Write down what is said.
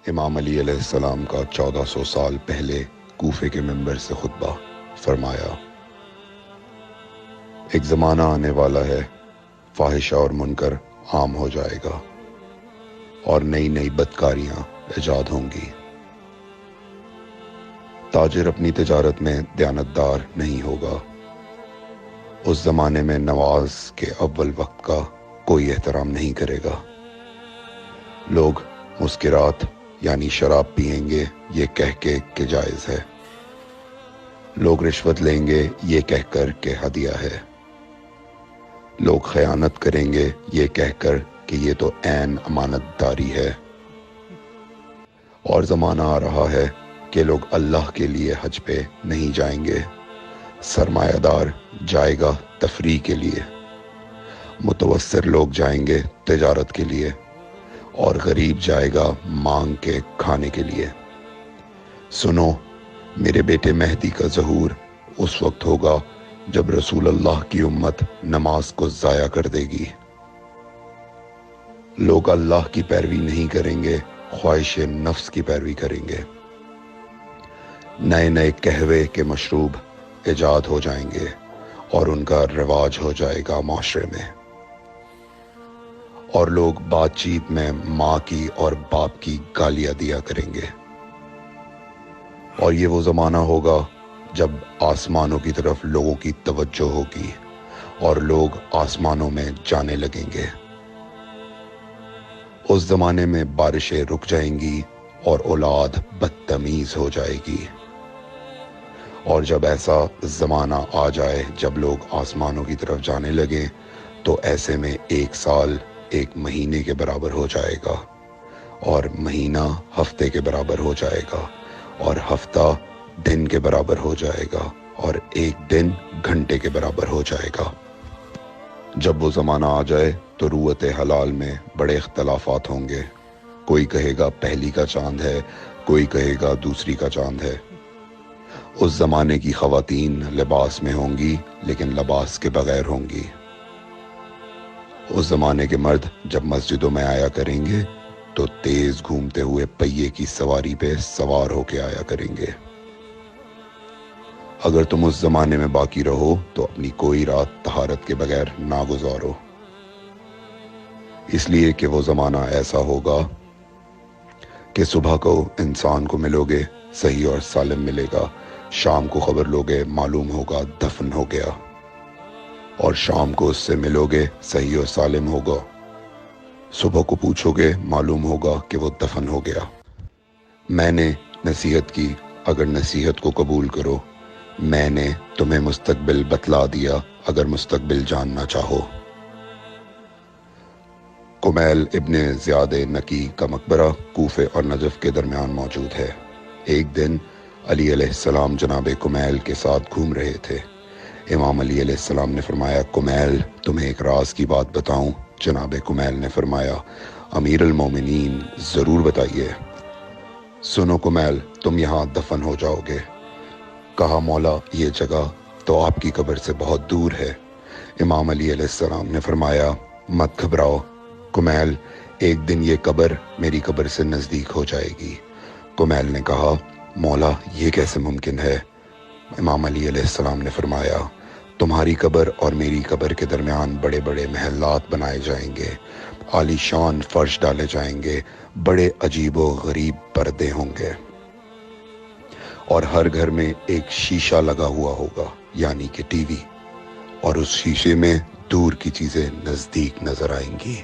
امام علی علیہ السلام کا 1400 سال پہلے کوفے کے منبر سے خطبہ فرمایا، ایک زمانہ آنے والا ہے، فاحشہ اور منکر عام ہو جائے گا اور نئی نئی بدکاریاں ایجاد ہوں گی۔ تاجر اپنی تجارت میں دیانتدار نہیں ہوگا۔ اس زمانے میں نماز کے اول وقت کا کوئی احترام نہیں کرے گا۔ لوگ مسکرات یعنی شراب پئیں گے یہ کہہ کے کہ جائز ہے۔ لوگ رشوت لیں گے یہ کہہ کر کہ ہدیہ ہے۔ لوگ خیانت کریں گے یہ کہہ کر کہ یہ تو عین امانت داری ہے۔ اور زمانہ آ رہا ہے کہ لوگ اللہ کے لیے حج پہ نہیں جائیں گے، سرمایہ دار جائے گا تفریح کے لیے، متوسر لوگ جائیں گے تجارت کے لیے، اور غریب جائے گا مانگ کے کھانے کے لیے۔ سنو، میرے بیٹے مہدی کا ظہور اس وقت ہوگا جب رسول اللہ کی امت نماز کو ضائع کر دے گی۔ لوگ اللہ کی پیروی نہیں کریں گے، خواہش نفس کی پیروی کریں گے۔ نئے نئے قہوے کے مشروب ایجاد ہو جائیں گے اور ان کا رواج ہو جائے گا معاشرے میں، اور لوگ بات چیت میں ماں کی اور باپ کی گالیاں دیا کریں گے۔ اور یہ وہ زمانہ ہوگا جب آسمانوں کی طرف لوگوں کی توجہ ہوگی اور لوگ آسمانوں میں جانے لگیں گے۔ اس زمانے میں بارشیں رک جائیں گی اور اولاد بدتمیز ہو جائے گی۔ اور جب ایسا زمانہ آ جائے جب لوگ آسمانوں کی طرف جانے لگیں تو ایسے میں ایک سال ایک مہینے کے برابر ہو جائے گا، اور مہینہ ہفتے کے برابر ہو جائے گا، اور ہفتہ دن کے برابر ہو جائے گا، اور ایک دن گھنٹے کے برابر ہو جائے گا۔ جب وہ زمانہ آ جائے تو روت حلال میں بڑے اختلافات ہوں گے۔ کوئی کہے گا پہلی کا چاند ہے، کوئی کہے گا دوسری کا چاند ہے۔ اس زمانے کی خواتین لباس میں ہوں گی لیکن لباس کے بغیر ہوں گی۔ اس زمانے کے مرد جب مسجدوں میں آیا کریں گے تو تیز گھومتے ہوئے پہیے کی سواری پہ سوار ہو کے آیا کریں گے۔ اگر تم اس زمانے میں باقی رہو تو اپنی کوئی رات طہارت کے بغیر نہ گزارو، اس لیے کہ وہ زمانہ ایسا ہوگا کہ صبح کو انسان کو ملو گے صحیح اور سالم ملے گا، شام کو خبر لوگے معلوم ہوگا دفن ہو گیا، اور شام کو اس سے ملو گے صحیح اور سالم ہوگا، صبح کو پوچھو گے معلوم ہوگا کہ وہ دفن ہو گیا۔ میں نے نصیحت کی، اگر نصیحت کو قبول کرو، میں نے تمہیں مستقبل بتلا دیا اگر مستقبل جاننا چاہو۔ کمیل ابن زیاد نکی کا مقبرہ کوفے اور نجف کے درمیان موجود ہے۔ ایک دن علی علیہ السلام جناب کمیل کے ساتھ گھوم رہے تھے۔ امام علی علیہ السلام نے فرمایا، کمیل تمہیں ایک راز کی بات بتاؤں؟ جناب کمیل نے فرمایا، امیر المومنین ضرور بتائیے۔ سنو کمیل، تم یہاں دفن ہو جاؤ گے۔ کہا، مولا یہ جگہ تو آپ کی قبر سے بہت دور ہے۔ امام علی علیہ السلام نے فرمایا، مت گھبراؤ کمیل، ایک دن یہ قبر میری قبر سے نزدیک ہو جائے گی۔ کمیل نے کہا، مولا یہ کیسے ممکن ہے؟ امام علی علیہ السلام نے فرمایا، تمہاری قبر اور میری قبر کے درمیان بڑے بڑے محلات بنائے جائیں گے، عالی شان فرش ڈالے جائیں گے، بڑے عجیب و غریب پردے ہوں گے، اور ہر گھر میں ایک شیشہ لگا ہوا ہوگا یعنی کہ ٹی وی، اور اس شیشے میں دور کی چیزیں نزدیک نظر آئیں گی۔